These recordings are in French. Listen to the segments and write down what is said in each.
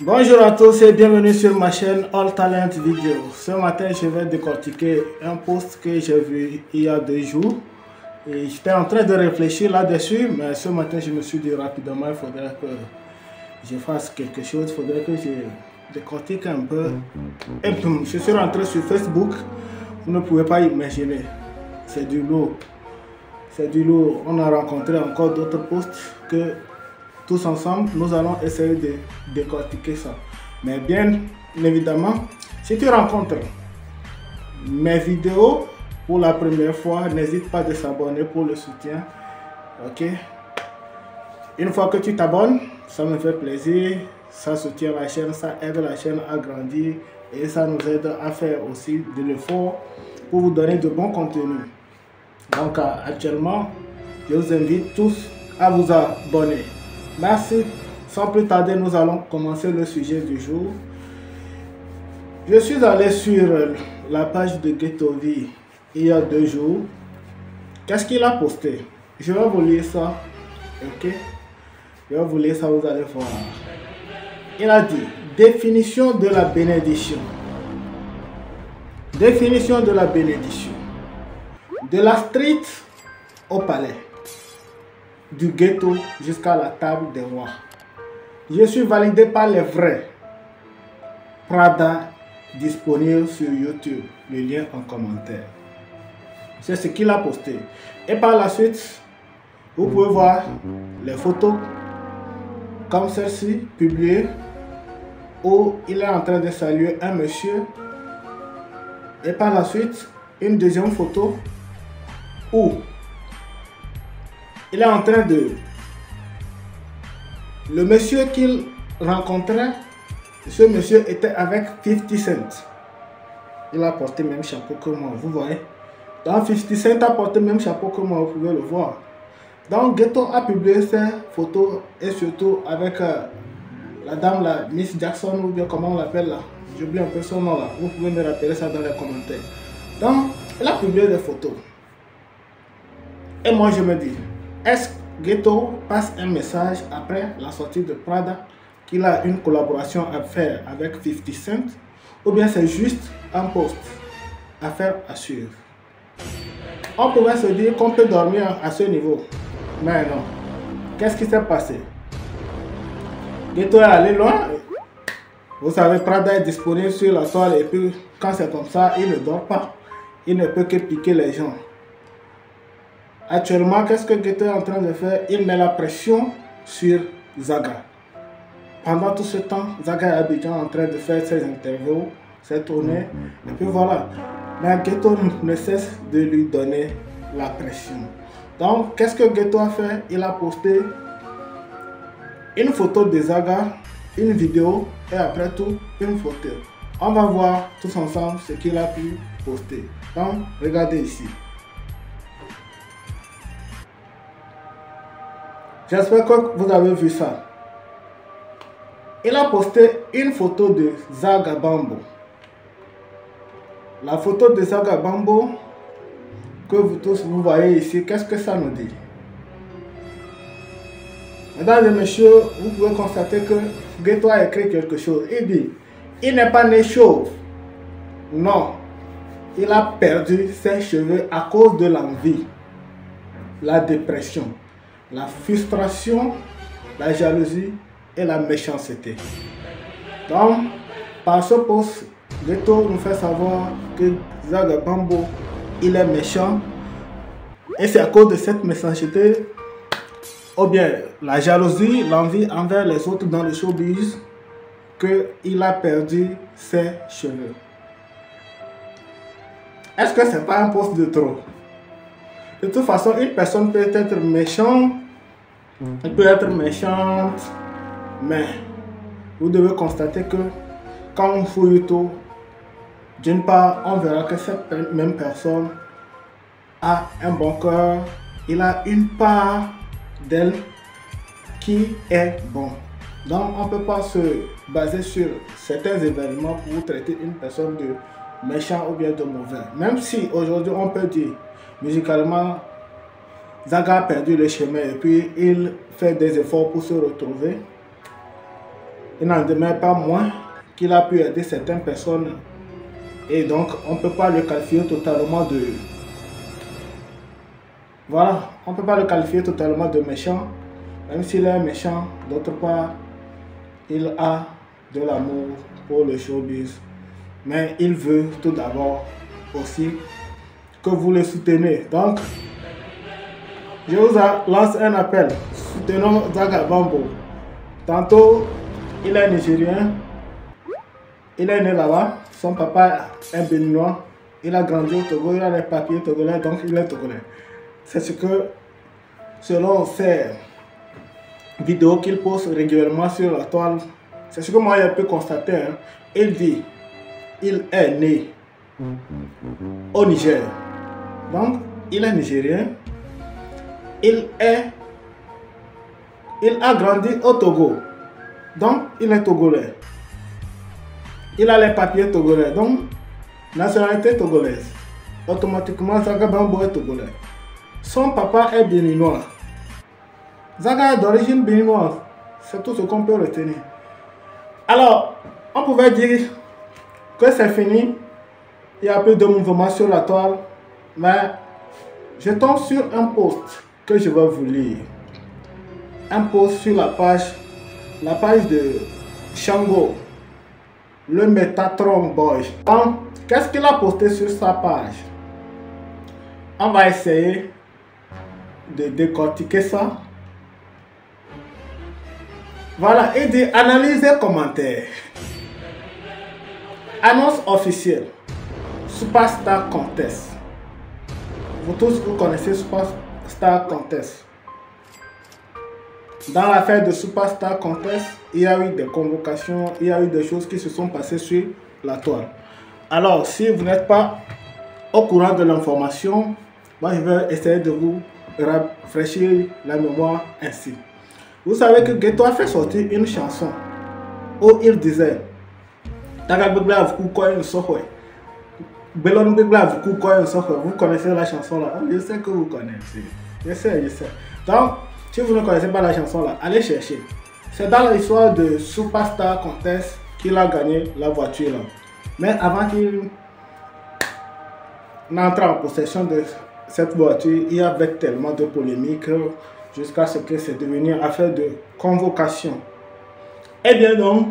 Bonjour à tous et bienvenue sur ma chaîne All Talent Video. Ce matin, je vais décortiquer un post que j'ai vu il y a 2 jours. Et j'étais en train de réfléchir là-dessus, mais ce matin, je me suis dit rapidement, il faudrait que je fasse quelque chose, il faudrait que je décortique un peu. Et puis, je suis rentré sur Facebook, vous ne pouvez pas imaginer, c'est du lourd. C'est du lourd. On a rencontré encore d'autres posts que tous ensemble, nous allons essayer de décortiquer ça. Mais bien évidemment, si tu rencontres mes vidéos pour la première fois, n'hésite pas de s'abonner pour le soutien. Ok? Une fois que tu t'abonnes, ça me fait plaisir, ça soutient la chaîne, ça aide la chaîne à grandir et ça nous aide à faire aussi de l'effort pour vous donner de bons contenus. Donc actuellement, je vous invite tous à vous abonner. Merci. Sans plus tarder, nous allons commencer le sujet du jour. Je suis allé sur la page de Ghettovie il y a 2 jours. Qu'est-ce qu'il a posté? Je vais vous lire ça. Ok? Je vais vous lire ça, vous allez voir. Il a dit, définition de la bénédiction. Définition de la bénédiction. De la street au palais. Du ghetto jusqu'à la table des rois. Je suis validé par les vrais. Prada disponible sur YouTube. Le lien en commentaire. C'est ce qu'il a posté. Et par la suite, vous pouvez voir les photos comme celle-ci, publiée, où il est en train de saluer un monsieur. Et par la suite, une deuxième photo où il est en train de... Le monsieur qu'il rencontrait, ce monsieur était avec 50 Cent. Il a porté le même chapeau que moi, vous voyez. Donc 50 Cent a porté le même chapeau que moi, vous pouvez le voir. Donc Ghetto a publié ses photos et surtout avec la dame là, Miss Jackson ou bien comment on l'appelle là. J'oublie un peu son nom là, vous pouvez me rappeler ça dans les commentaires. Donc il a publié des photos. Et moi je me dis, est-ce que Ghetto passe un message après la sortie de Prada qu'il a une collaboration à faire avec 50 Cent ou bien c'est juste un post? Affaire à suivre. On pourrait se dire qu'on peut dormir à ce niveau, mais non. Qu'est-ce qui s'est passé? Ghetto est allé loin. Vous savez, Prada est disponible sur la toile et puis quand c'est comme ça, il ne dort pas. Il ne peut que piquer les gens. Actuellement, qu'est-ce que Ghetto est en train de faire? Il met la pression sur Zaga. Pendant tout ce temps, Zaga est à Abidjan en train de faire ses interviews, ses tournées, et puis voilà. Mais Ghetto ne cesse de lui donner la pression. Donc, qu'est-ce que Ghetto a fait? Il a posté une photo de Zaga, une vidéo, et après tout, une photo. On va voir tous ensemble ce qu'il a pu poster. Donc, regardez ici. J'espère que vous avez vu ça. Il a posté une photo de Zaga Bambo. La photo de Zaga Bambo que vous tous vous voyez ici, qu'est-ce que ça nous dit? Mesdames et messieurs, vous pouvez constater que Ghetto a écrit quelque chose. Il dit, il n'est pas né chauve. Non, il a perdu ses cheveux à cause de l'envie, la dépression, la frustration, la jalousie et la méchanceté. Donc, par ce post, Ghetto nous fait savoir que Zaga Bambo, il est méchant. Et c'est à cause de cette méchanceté, ou bien la jalousie, l'envie envers les autres dans le showbiz, qu'il a perdu ses cheveux. Est-ce que c'est pas un post de trop? De toute façon, une personne peut être méchante, elle peut être méchante, mais vous devez constater que quand on fouille tout, d'une part, on verra que cette même personne a un bon cœur, il a une part d'elle qui est bon. Donc, on ne peut pas se baser sur certains événements pour traiter une personne de méchant ou bien de mauvais. Même si aujourd'hui, on peut dire, musicalement, Zaga a perdu le chemin et puis il fait des efforts pour se retrouver. il n'en demeure pas moins qu'il a pu aider certaines personnes. Et donc, on ne peut pas le qualifier totalement de... Voilà, on ne peut pas le qualifier totalement de méchant. Même s'il est méchant, d'autre part, il a de l'amour pour le showbiz. Mais il veut tout d'abord aussi que vous le souteniez. Donc, je vous lance un appel. Soutenons Zaga Bambo. Tantôt, il est nigérien. Il est né là-bas. Son papa est béninois. Il a grandi au Togo. Il a les papiers togolais. Donc, il est togolais. C'est ce que, selon ses vidéos qu'il poste régulièrement sur la toile, c'est ce que moi j'ai pu constater. Hein. Il dit, il est né au Niger. Donc, il est nigérien. Il a grandi au Togo. Donc, il est togolais. Il a les papiers togolais. Donc, nationalité togolaise. Automatiquement, Zaga Bambo est togolais. Son papa est béninois. Zaga est d'origine béninoise. C'est tout ce qu'on peut retenir. Alors, on pouvait dire que c'est fini. Il y a plus de mouvement sur la toile. Mais je tombe sur un post que je vais vous lire. Un post sur la page de Shango, le Metatron Boy. Donc, qu'est-ce qu'il a posté sur sa page? On va essayer de décortiquer ça. Voilà, il dit analyse et commentaire. Annonce officielle. Superstar Contest. Vous tous, vous connaissez Superstar Contest. Dans l'affaire de Superstar Contest, il y a eu des convocations, il y a eu des choses qui se sont passées sur la toile. Alors, si vous n'êtes pas au courant de l'information, moi je vais essayer de vous rafraîchir la mémoire ainsi. Vous savez que Ghetto a fait sortir une chanson où il disait vous connaissez la chanson là? Je sais que vous connaissez. Je sais. Donc, si vous ne connaissez pas la chanson là, allez chercher. C'est dans l'histoire de Superstar Contest qu'il a gagné la voiture là. Mais avant qu'il n'entre en possession de cette voiture, il y avait tellement de polémiques jusqu'à ce que c'est devenu affaire de convocation. Et bien donc,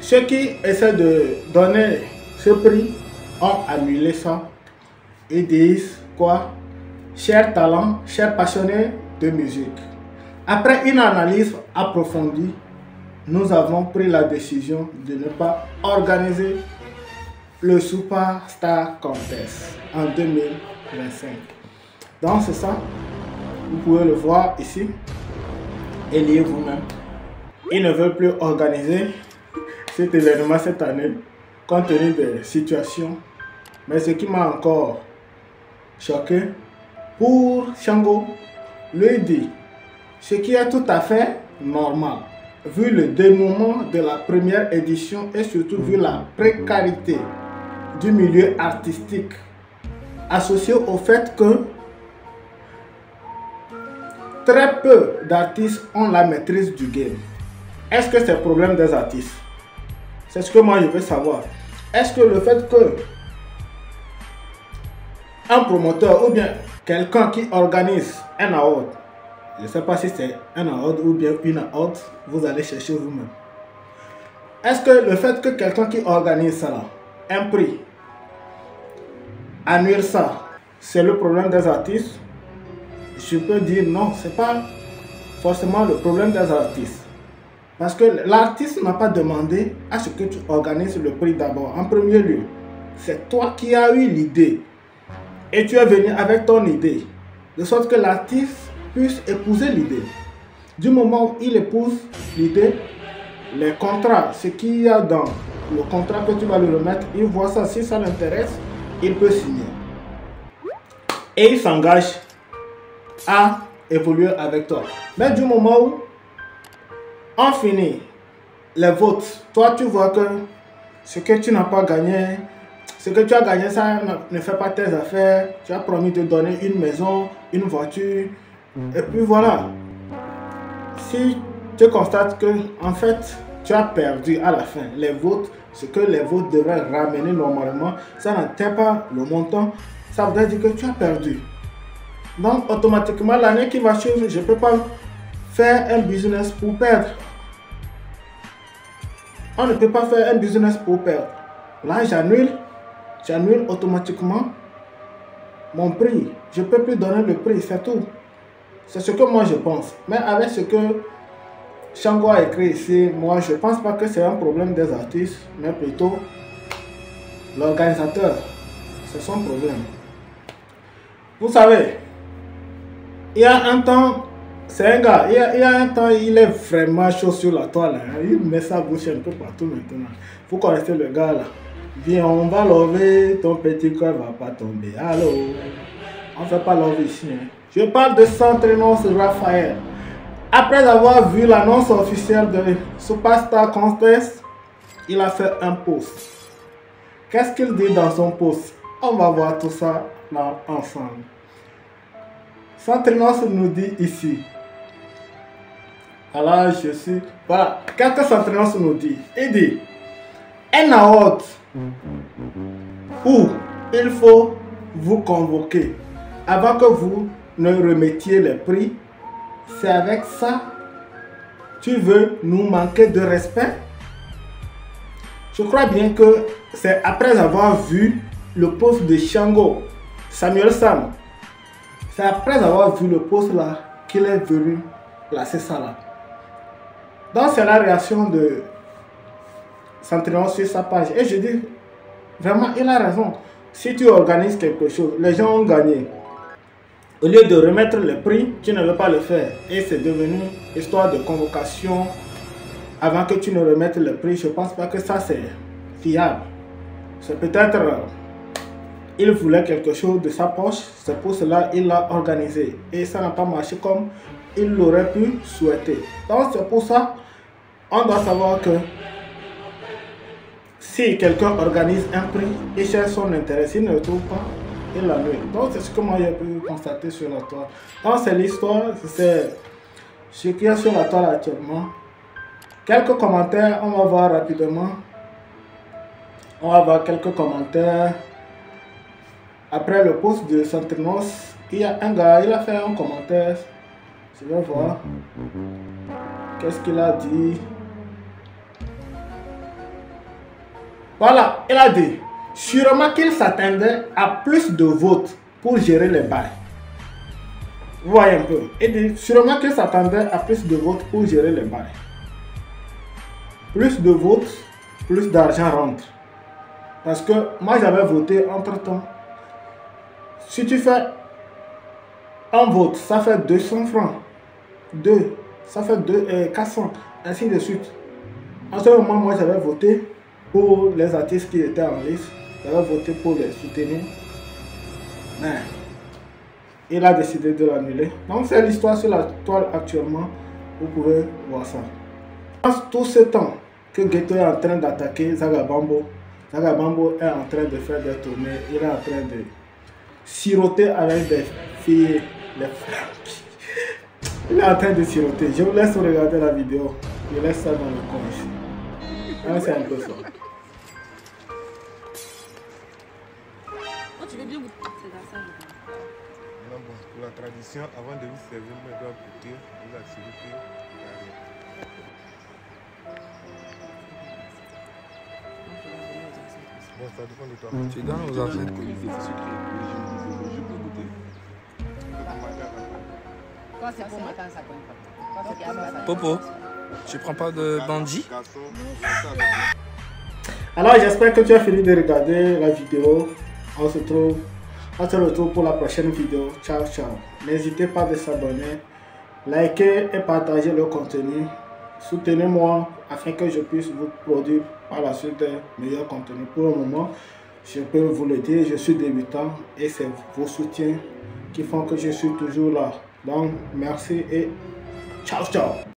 ceux qui essaient de donner ce prix ont annulé ça et disent quoi? Chers talents, chers passionnés de musique. Après une analyse approfondie, nous avons pris la décision de ne pas organiser le Superstar Contest en 2025. Donc c'est ça, vous pouvez le voir ici et lire vous-même. Ils ne veulent plus organiser cet événement cette année compte tenu des situations. Mais ce qui m'a encore choqué, pour Shango, lui dit ce qui est tout à fait normal vu le dénouement de la première édition et surtout vu la précarité du milieu artistique associé au fait que très peu d'artistes ont la maîtrise du game. Est-ce que c'est le problème des artistes? C'est ce que moi je veux savoir. Est-ce que le fait que un promoteur ou bien quelqu'un qui organise un award, je ne sais pas si c'est un award ou bien une award, vous allez chercher vous-même. Est-ce que le fait que quelqu'un qui organise ça là, un prix, annule ça, c'est le problème des artistes? Je peux dire non, c'est pas forcément le problème des artistes. Parce que l'artiste n'a pas demandé à ce que tu organises le prix d'abord. En premier lieu, c'est toi qui as eu l'idée. Et tu es venu avec ton idée. De sorte que l'artiste puisse épouser l'idée. Du moment où il épouse l'idée, les contrats, ce qu'il y a dans le contrat que tu vas lui remettre, il voit ça. Si ça l'intéresse, il peut signer. Et il s'engage à évoluer avec toi. Mais du moment où on finit les votes, toi tu vois que ce que tu n'as pas gagné, ce que tu as gagné, ça ne fait pas tes affaires. Tu as promis de donner une maison, une voiture, et puis voilà. si tu constates que en fait tu as perdu à la fin les votes, ce que les votes devraient ramener normalement, ça n'atteint pas le montant, ça veut dire que tu as perdu. Donc automatiquement l'année qui va suivre, je ne peux pas faire un business pour perdre. On ne peut pas faire un business pour perdre. Là j'annule automatiquement mon prix. Je ne peux plus donner le prix, c'est tout. C'est ce que moi je pense. Mais avec ce que Shango a écrit ici, moi je pense pas que c'est un problème des artistes, mais plutôt l'organisateur. C'est son problème. Vous savez, il y a un temps, c'est un gars, il y a un temps, il est vraiment chaud sur la toile. Hein. Il met sa bouche un peu partout maintenant. Vous connaissez le gars là. Viens, on va lever, ton petit cœur va pas tomber. Allô, on fait pas lever ici. Hein. Je parle de Santrinos Raphaël. Après avoir vu l'annonce officielle de Superstar Contest, il a fait un post. Qu'est-ce qu'il dit dans son post? On va voir tout ça là ensemble. Santrinos nous dit ici. Alors je suis... Voilà, qu'est-ce que Santrinos nous dit? Il dit, un award où il faut vous convoquer avant que vous ne remettiez les prix. C'est avec ça, tu veux nous manquer de respect? Je crois bien que c'est après avoir vu le post de Shango, Samuel Sam, c'est après avoir vu le post là qu'il est venu placer ça là. Donc c'est la réaction de Santrinos sur sa page. Et je dis, vraiment, il a raison. Si tu organises quelque chose, les gens ont gagné. Au lieu de remettre le prix, tu ne veux pas le faire. Et c'est devenu histoire de convocation avant que tu ne remettes le prix. Je ne pense pas que ça c'est fiable. C'est peut-être il voulait quelque chose de sa poche. C'est pour cela qu'il l'a organisé. Et ça n'a pas marché comme il l'aurait pu souhaiter. Donc c'est pour ça on doit savoir que si quelqu'un organise un prix et cherche son intérêt, s'il ne le trouve pas, il l'annule. Donc c'est ce que moi j'ai pu constater sur la toile. Donc c'est l'histoire, c'est ce qu'il y a sur la toile actuellement. Quelques commentaires, on va voir rapidement. On va voir quelques commentaires. Après le post de Santrinos, il y a un gars, il a fait un commentaire. Je vais voir. Qu'est-ce qu'il a dit? Voilà, il a dit. Sûrement qu'il s'attendait à plus de votes pour gérer les bails. Vous voyez un peu. Il dit sûrement qu'il s'attendait à plus de votes pour gérer les bails. Plus de votes, plus d'argent rentre. Parce que moi j'avais voté entre temps. Si tu fais un vote, ça fait 200 francs. 2, ça fait 400, ainsi de suite. En ce moment, moi j'avais voté pour les artistes qui étaient en liste. J'avais voté pour les soutenir. Mais il a décidé de l'annuler. Donc c'est l'histoire sur la toile actuellement. Vous pouvez voir ça. Tout ce temps que Ghetto est en train d'attaquer Zagabambo, Zagabambo est en train de faire des tournées. Il est en train de siroter avec des filles. Il est en train de siroter. Je vous laisse regarder la vidéo. Je laisse ça dans le coin ici. C'est un peu ça. Tu veux bien goûter? C'est dans ça, je pense. Non, bon, pour la tradition, avant de vous servir, moi, je dois goûter, vous assurer que... Bon, ça dépend de toi. Tu es dans nos affaires. Je peux goûter. Quand c'est pour matin, ça compte pas. Quand c'est pour matin. Popo, tu prends pas de bandit? Alors j'espère que tu as fini de regarder la vidéo. On se retrouve pour la prochaine vidéo. Ciao, ciao. N'hésitez pas à s'abonner, liker et partager le contenu. Soutenez-moi afin que je puisse vous produire par la suite de meilleurs contenus. Pour le moment, je peux vous le dire, je suis débutant et c'est vos soutiens qui font que je suis toujours là. Donc, merci et ciao, ciao.